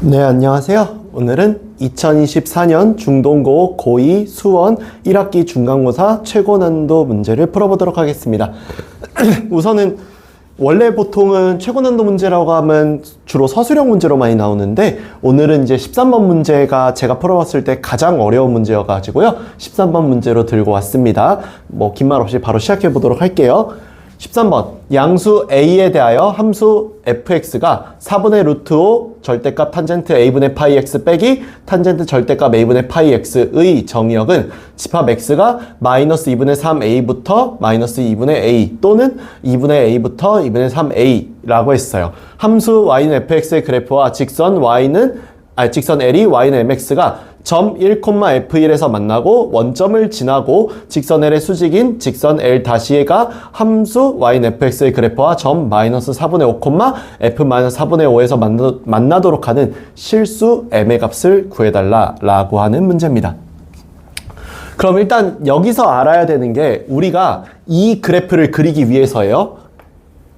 네, 안녕하세요. 오늘은 2024년 중동고 고2 수원 1학기 중간고사 최고난도 문제를 풀어보도록 하겠습니다. 우선은 원래 보통은 최고난도 문제라고 하면 주로 서술형 문제로 많이 나오는데 오늘은 이제 13번 문제가 제가 풀어봤을 때 가장 어려운 문제여가지고요. 13번 문제로 들고 왔습니다. 긴 말 없이 바로 시작해 보도록 할게요. 13번 양수 a에 대하여 함수 fx가 4분의 루트 5 절대값 탄젠트 a분의 파이 x 빼기 탄젠트 절대값 a분의 파이 x의 정의역은 집합 x가 마이너스 2분의 3a부터 마이너스 2분의 a 또는 2분의 a부터 2분의 3a라고 했어요. 함수 y는 fx의 그래프와 직선 L이 y는 mx가 점 1,f1에서 만나고 원점을 지나고 직선 L의 수직인 직선 L-가 함수 y는 fx의 그래프와 점 마이너스 4분의 5, f 마이너스 4분의 5에서 만나도록 하는 실수 m의 값을 구해달라 라고 하는 문제입니다. 그럼 일단 여기서 알아야 되는 게 우리가 이 그래프를 그리기 위해서예요.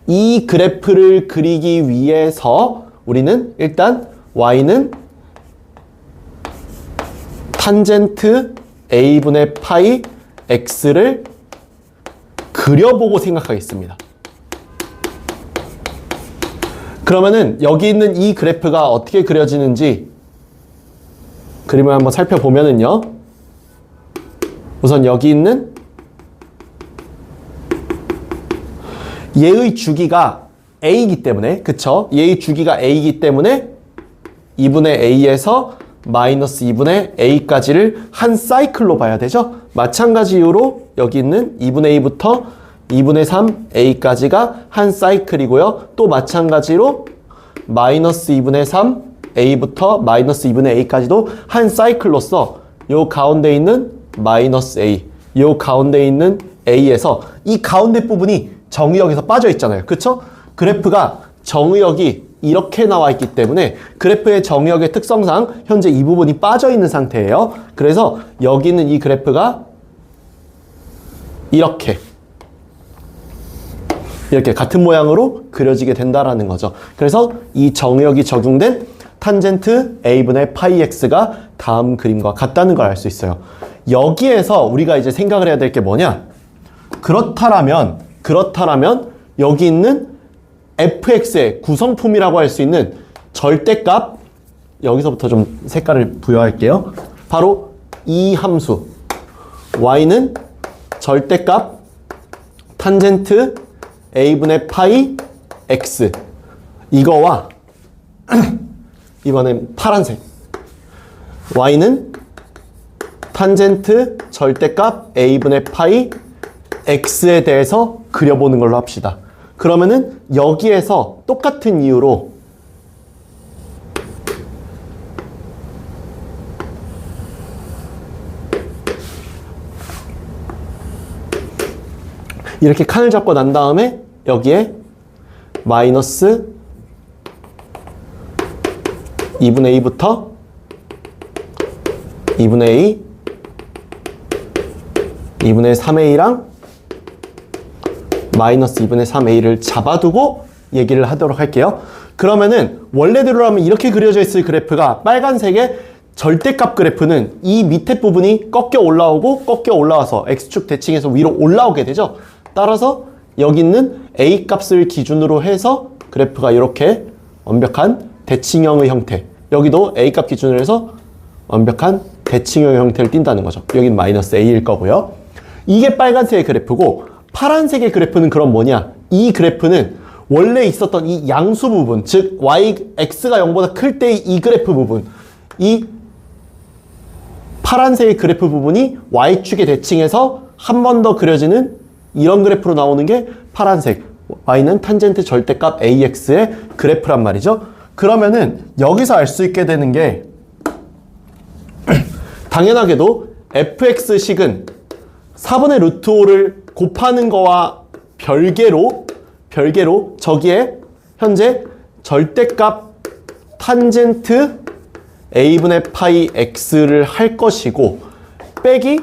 이 그래프를 그리기 위해서 우리는 일단 y는 탄젠트 a분의 파이 x를 그려보고 생각하겠습니다. 그러면은 여기 있는 이 그래프가 어떻게 그려지는지 그림을 한번 살펴보면은요. 우선 여기 있는 얘의 주기가 a이기 때문에, 그쵸? 얘의 주기가 a이기 때문에 2분의 a에서 마이너스 2분의 a까지를 한 사이클로 봐야 되죠. 마찬가지 이유로 여기 있는 2분의 a부터 2분의 3a까지가 한 사이클이고요. 또 마찬가지로 마이너스 2분의 3a부터 마이너스 2분의 a까지도 한 사이클로서 요 가운데 있는 마이너스 a, 요 가운데 있는 a에서 이 가운데 부분이 정의역에서 빠져 있잖아요. 그쵸? 그래프가 정의역이 이렇게 나와 있기 때문에 그래프의 정의역의 특성상 현재 이 부분이 빠져 있는 상태예요. 그래서 여기 있는 이 그래프가 이렇게 같은 모양으로 그려지게 된다라는 거죠. 그래서 이 정의역이 적용된 탄젠트 a분의 파이 x가 다음 그림과 같다는 걸 알 수 있어요. 여기에서 우리가 이제 생각을 해야 될 게 뭐냐? 그렇다라면 여기 있는 fx의 구성품이라고 할 수 있는 절대값, 여기서부터 좀 색깔을 부여할게요. 바로 이 함수 y는 절대값 탄젠트 a분의 파이 x, 이거와 이번엔 파란색 y는 탄젠트 절대값 a분의 파이 x에 대해서 그려보는 걸로 합시다. 그러면은 여기에서 똑같은 이유로 이렇게 칸을 잡고 난 다음에 여기에 마이너스 2분의 a부터 2분의 a, 2분의 3a랑 마이너스 2분의 3a를 잡아두고 얘기를 하도록 할게요. 그러면은 원래대로라면 이렇게 그려져 있을 그래프가 빨간색의 절대값 그래프는 이 밑에 부분이 꺾여 올라와서 x축 대칭에서 위로 올라오게 되죠. 따라서 여기 있는 a 값을 기준으로 해서 그래프가 이렇게 완벽한 대칭형의 형태, 여기도 a 값 기준으로 해서 완벽한 대칭형의 형태를 띈다는 거죠. 여기는 마이너스 a일 거고요. 이게 빨간색의 그래프고 파란색의 그래프는 그럼 뭐냐? 이 그래프는 원래 있었던 이 양수 부분, 즉 x가 0보다 클 때의 이 그래프 부분, 이 파란색의 그래프 부분이 y축의 대칭에서 한 번 더 그려지는 이런 그래프로 나오는 게 파란색, y는 탄젠트 절대값 ax의 그래프란 말이죠. 그러면은 여기서 알 수 있게 되는 게 당연하게도 fx식은 4분의 루트 5를 곱하는 거와 별개로 저기에 현재 절대값 탄젠트 a분의 파이 x를 할 것이고 빼기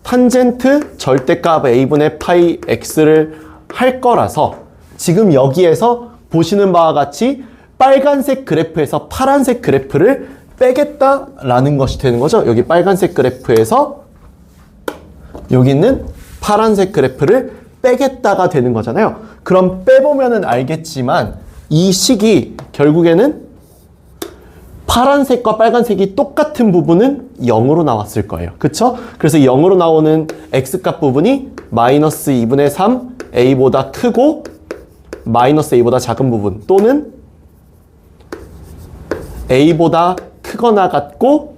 탄젠트 절대값 a분의 파이 x를 할 거라서 지금 여기에서 보시는 바와 같이 빨간색 그래프에서 파란색 그래프를 빼겠다라는 것이 되는 거죠. 여기 빨간색 그래프에서 여기 있는 파란색 그래프를 빼겠다가 되는 거잖아요. 그럼 빼보면은 알겠지만 이 식이 결국에는 파란색과 빨간색이 똑같은 부분은 0으로 나왔을 거예요. 그쵸? 그래서 0으로 나오는 x값 부분이 마이너스 2분의 3 a보다 크고 마이너스 a보다 작은 부분 또는 a보다 크거나 같고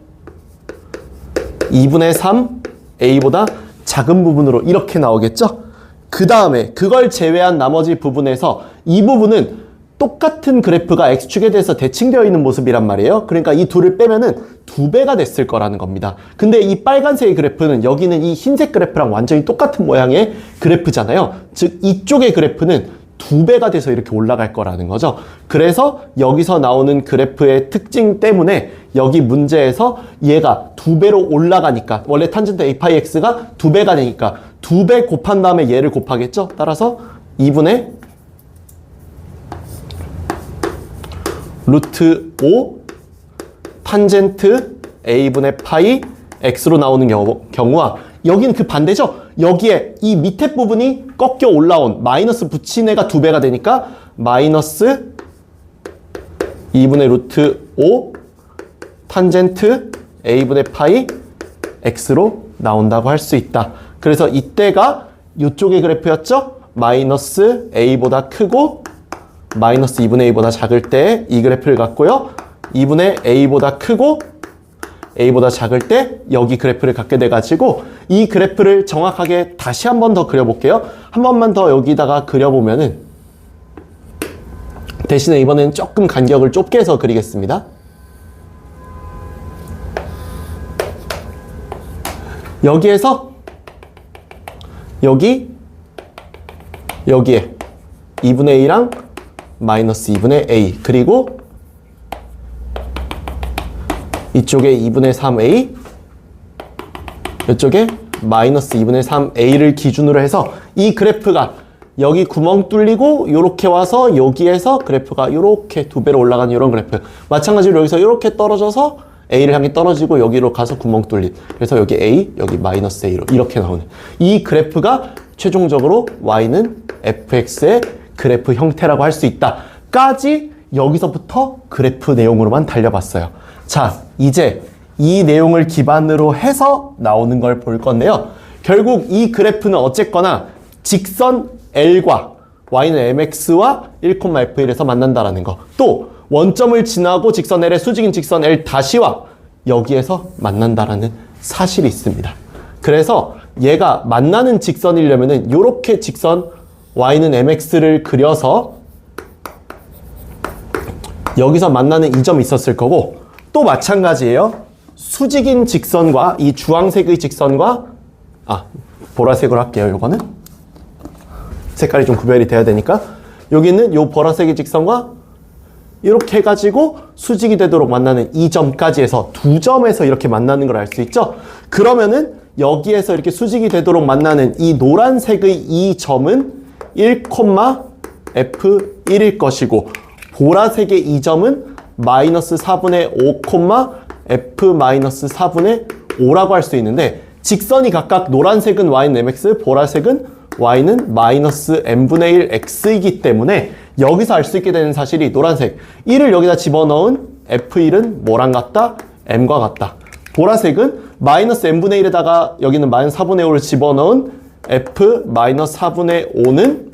2분의 3 a보다 작은 부분으로 이렇게 나오겠죠? 그 다음에 그걸 제외한 나머지 부분에서 이 부분은 똑같은 그래프가 x축에 대해서 대칭되어 있는 모습이란 말이에요. 그러니까 이 둘을 빼면은 2배가 됐을 거라는 겁니다. 근데 이 빨간색의 그래프는 여기는 이 흰색 그래프랑 완전히 똑같은 모양의 그래프잖아요. 즉 이쪽의 그래프는 2배가 돼서 이렇게 올라갈 거라는 거죠. 그래서 여기서 나오는 그래프의 특징 때문에 여기 문제에서 얘가 2배로 올라가니까 원래 탄젠트 a 파이 x가 2배가 되니까 2배 곱한 다음에 얘를 곱하겠죠. 따라서 2분의 루트 5 탄젠트 a분의 파이 x로 나오는 경우와 여기는 그 반대죠. 여기에 이 밑에 부분이 꺾여 올라온 마이너스 붙인 애가 2배가 되니까 마이너스 2분의 루트 5 탄젠트 a분의 파이 x로 나온다고 할 수 있다. 그래서 이때가 이쪽의 그래프였죠. 마이너스 a보다 크고 마이너스 2분의 a보다 작을 때 이 그래프를 갖고요. 2분의 a보다 크고 a보다 작을 때 여기 그래프를 갖게 돼가지고 이 그래프를 정확하게 다시 한 번 더 그려볼게요. 한 번만 더 여기다가 그려보면은 대신에 이번에는 조금 간격을 좁게 해서 그리겠습니다. 여기에서 여기에 2분의 a랑 마이너스 2분의 a 그리고 이쪽에 2분의 3a 이쪽에 마이너스 2분의 3a를 기준으로 해서 이 그래프가 여기 구멍 뚫리고 요렇게 와서 여기에서 그래프가 요렇게 2배로 올라가는 이런 그래프 마찬가지로 여기서 요렇게 떨어져서 a를 향해 떨어지고 여기로 가서 구멍 뚫린 그래서 여기 a 여기 마이너스 a로 이렇게 나오는 이 그래프가 최종적으로 y는 fx의 그래프 형태라고 할 수 있다 까지 여기서부터 그래프 내용으로만 달려봤어요. 자, 이제 이 내용을 기반으로 해서 나오는 걸 볼 건데요. 결국 이 그래프는 어쨌거나 직선 L과 y는 mx와 1,f1에서 만난다라는 거. 또 원점을 지나고 직선 L의 수직인 직선 L 다시와 여기에서 만난다라는 사실이 있습니다. 그래서 얘가 만나는 직선이려면은 이렇게 직선 y는 mx를 그려서 여기서 만나는 이 점이 있었을 거고 또 마찬가지예요. 수직인 직선과 이 주황색의 직선과 보라색으로 할게요. 요거는 색깔이 좀 구별이 돼야 되니까 여기는 요 보라색의 직선과 이렇게 해가지고 수직이 되도록 만나는 이 점까지 해서 두 점에서 이렇게 만나는 걸 알 수 있죠. 그러면은 여기에서 이렇게 수직이 되도록 만나는 이 노란색의 이 점은 1,f1일 것이고 보라색의 이 점은 마이너스 4분의 5, f-4분의 5라고 할 수 있는데 직선이 각각 노란색은 y는 mx, 보라색은 y는 마이너스 n분의 1 x이기 때문에 여기서 알 수 있게 되는 사실이 노란색 1을 여기다 집어넣은 f1은 뭐랑 같다? m과 같다. 보라색은 마이너스 n분의 1에다가 여기는 마이너스 4분의 5를 집어넣은 f-4분의 5는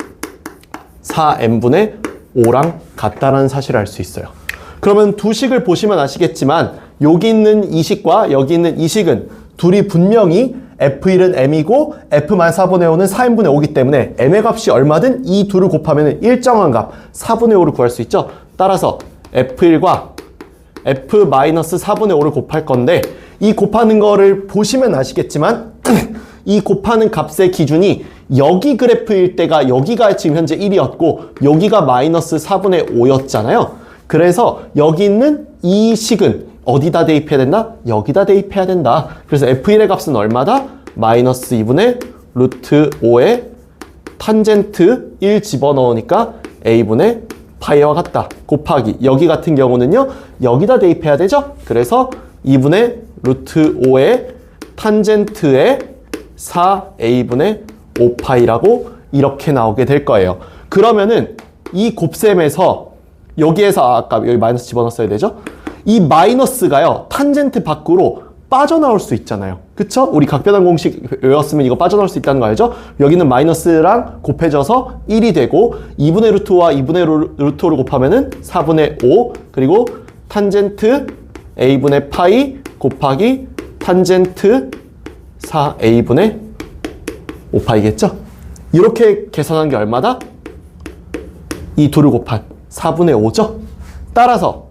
4n분의 5랑 같다라는 사실을 알 수 있어요. 그러면 두 식을 보시면 아시겠지만 여기 있는 이 식과 여기 있는 이 식은 둘이 분명히 f1은 m이고 f-4분의 5는 4n분의 5이기 때문에 m의 값이 얼마든 이 둘을 곱하면 일정한 값 4분의 5를 구할 수 있죠. 따라서 f1과 f-4분의 5를 곱할 건데 이 곱하는 거를 보시면 아시겠지만 이 곱하는 값의 기준이 여기 그래프일 때가 여기가 지금 현재 1이었고 여기가 마이너스 4분의 5였잖아요. 그래서 여기 있는 이 식은 어디다 대입해야 된다? 여기다 대입해야 된다. 그래서 f1의 값은 얼마다? 마이너스 2분의 루트 5에 탄젠트 1 집어넣으니까 a분의 파이와 같다. 곱하기 여기 같은 경우는요. 여기다 대입해야 되죠. 그래서 2분의 루트 5의 탄젠트의 4a분의 5파이라고 이렇게 나오게 될 거예요. 그러면은 이 곱셈에서 여기에서 아까 여기 마이너스 집어넣었어야 되죠. 이 마이너스가요. 탄젠트 밖으로 빠져나올 수 있잖아요. 그쵸? 우리 각변환 공식 외웠으면 이거 빠져나올 수 있다는 거 알죠? 여기는 마이너스랑 곱해져서 1이 되고 2분의 루트 5와 2분의 루트 5를 곱하면은 4분의 5 그리고 탄젠트 a분의 파이 곱하기 탄젠트 4a분의 5파이겠죠? 이렇게 계산한 게 얼마다? 이 둘을 곱한 4분의 5죠? 따라서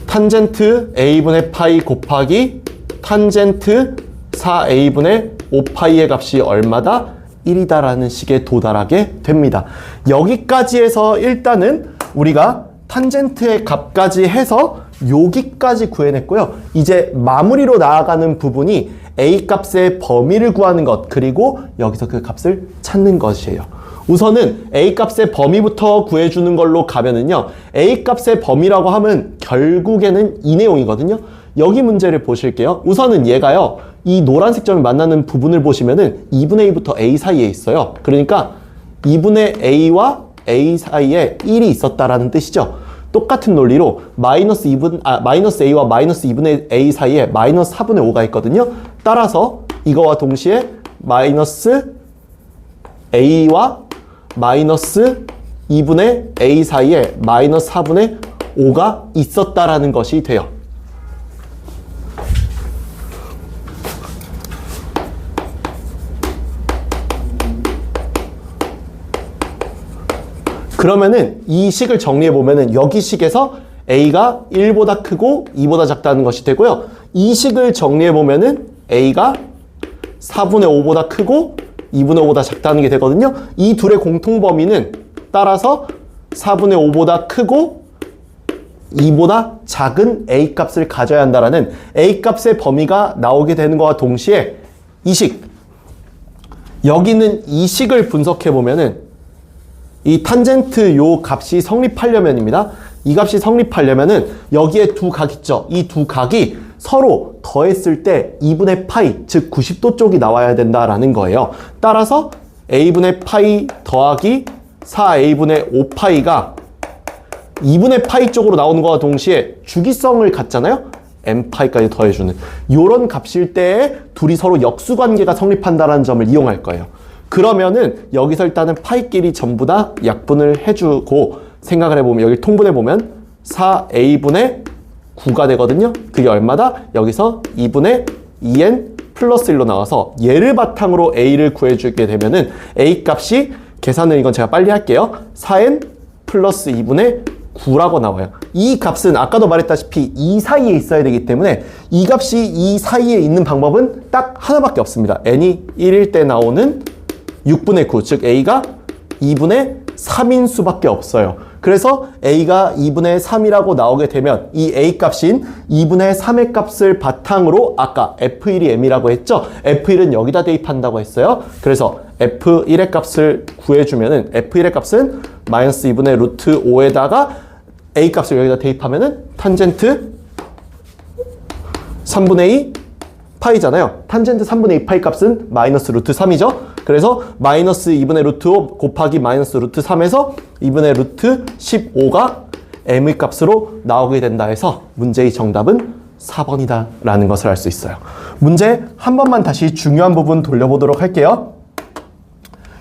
탄젠트 a분의 파이 곱하기 탄젠트 4a분의 5파이의 값이 얼마다? 1이다라는 식에 도달하게 됩니다. 여기까지 해서 일단은 우리가 탄젠트의 값까지 해서 여기까지 구해냈고요. 이제 마무리로 나아가는 부분이 a 값의 범위를 구하는 것 그리고 여기서 그 값을 찾는 것이에요. 우선은 a 값의 범위부터 구해주는 걸로 가면은요. a 값의 범위라고 하면 결국에는 이 내용이거든요. 여기 문제를 보실게요. 우선은 얘가요. 이 노란색 점이 만나는 부분을 보시면은 2분의 a부터 a 사이에 있어요. 그러니까 2분의 a와 a 사이에 1이 있었다라는 뜻이죠. 똑같은 논리로 마이너스 a와 마이너스 2분의 a 사이에 마이너스 4분의 5가 있거든요. 따라서 이거와 동시에 마이너스 a와 마이너스 2분의 a 사이에 마이너스 4분의 5가 있었다라는 것이 돼요. 그러면은 이 식을 정리해보면은 여기 식에서 a가 1보다 크고 2보다 작다는 것이 되고요. 이 식을 정리해보면은 a가 4분의 5보다 크고 2분의 5보다 작다는 게 되거든요. 이 둘의 공통 범위는 따라서 4분의 5보다 크고 2보다 작은 a 값을 가져야 한다라는 a 값의 범위가 나오게 되는 것과 동시에 이 식, 여기는 이 식을 분석해보면은 이 탄젠트 요 값이 성립하려면입니다. 이 값이 성립하려면은 여기에 두 각 있죠. 이 두 각이 서로 더했을 때 2분의 파이, 즉 90도 쪽이 나와야 된다라는 거예요. 따라서 a분의 파이 더하기 4a분의 5파이가 2분의 파이 쪽으로 나오는 것과 동시에 주기성을 갖잖아요. m파이까지 더해주는 요런 값일 때 둘이 서로 역수관계가 성립한다는 점을 이용할 거예요. 그러면은 여기서 일단은 파이끼리 전부 다 약분을 해주고 생각을 해보면 여기 통분해보면 4a분의 9가 되거든요. 그게 얼마다? 여기서 2분의 2n 플러스 1로 나와서 얘를 바탕으로 a를 구해주게 되면은 a 값이 계산을 이건 제가 빨리 할게요. 4n 플러스 2분의 9라고 나와요. 이 값은 아까도 말했다시피 이 사이에 있어야 되기 때문에 이 값이 이 사이에 있는 방법은 딱 하나밖에 없습니다. n이 1일 때 나오는 6분의 9, 즉 a가 2분의 3인 수밖에 없어요. 그래서 a가 2분의 3이라고 나오게 되면 이 a 값인 2분의 3의 값을 바탕으로 아까 f1이 m이라고 했죠? f1은 여기다 대입한다고 했어요. 그래서 f1의 값을 구해주면은 f1의 값은 마이너스 2분의 루트 5에다가 a 값을 여기다 대입하면은 탄젠트 3분의 2 파이잖아요. 탄젠트 3분의 2 파이 값은 마이너스 루트 3이죠. 그래서 마이너스 2분의 루트 5 곱하기 마이너스 루트 3에서 2분의 루트 15가 m의 값으로 나오게 된다 해서 문제의 정답은 4번이다 라는 것을 알 수 있어요. 문제 한 번만 다시 중요한 부분 돌려보도록 할게요.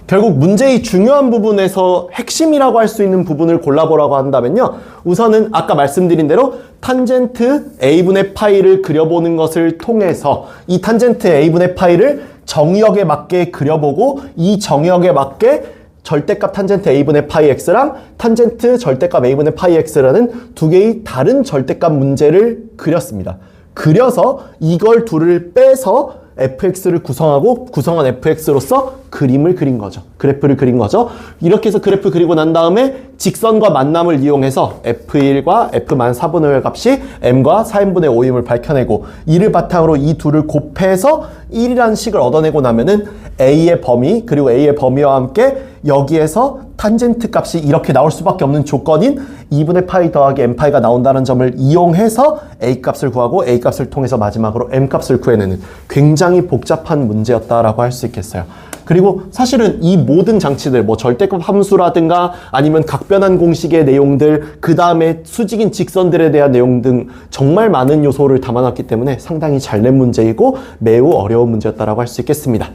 결국 문제의 중요한 부분에서 핵심이라고 할 수 있는 부분을 골라보라고 한다면요. 우선은 아까 말씀드린 대로 탄젠트 a분의 파이를 그려보는 것을 통해서 이 탄젠트 a분의 파이를 정의역에 맞게 그려보고 이 정의역에 맞게 절대값 탄젠트 a분의 파이 x랑 탄젠트 절대값 a분의 파이 x라는 두 개의 다른 절대값 문제를 그렸습니다. 그려서 이걸 둘을 빼서 fx를 구성하고 구성한 fx로서 그림을 그린 거죠. 그래프를 그린 거죠. 이렇게 해서 그래프 그리고 난 다음에 직선과 만남을 이용해서 f1과 f-4분의 5의 값이 m과 4n분의 5임을 밝혀내고 이를 바탕으로 이 둘을 곱해서 1이라는 식을 얻어내고 나면은 a의 범위 그리고 a의 범위와 함께 여기에서 탄젠트 값이 이렇게 나올 수밖에 없는 조건인 2분의 파이 더하기 n파이가 나온다는 점을 이용해서 a 값을 구하고 a 값을 통해서 마지막으로 m 값을 구해내는 굉장히 복잡한 문제였다라고 할 수 있겠어요. 그리고 사실은 이 모든 장치들, 뭐 절대값 함수라든가 아니면 각변환 공식의 내용들, 그 다음에 수직인 직선들에 대한 내용 등 정말 많은 요소를 담아놨기 때문에 상당히 잘 낸 문제이고 매우 어려운 문제였다라고 할 수 있겠습니다.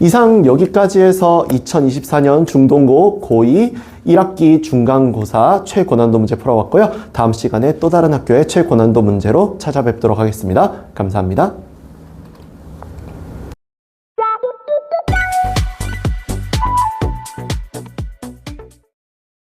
이상 여기까지 해서 2024년 중동고 고2 1학기 중간고사 최고난도 문제 풀어봤고요. 다음 시간에 또 다른 학교의 최고난도 문제로 찾아뵙도록 하겠습니다. 감사합니다.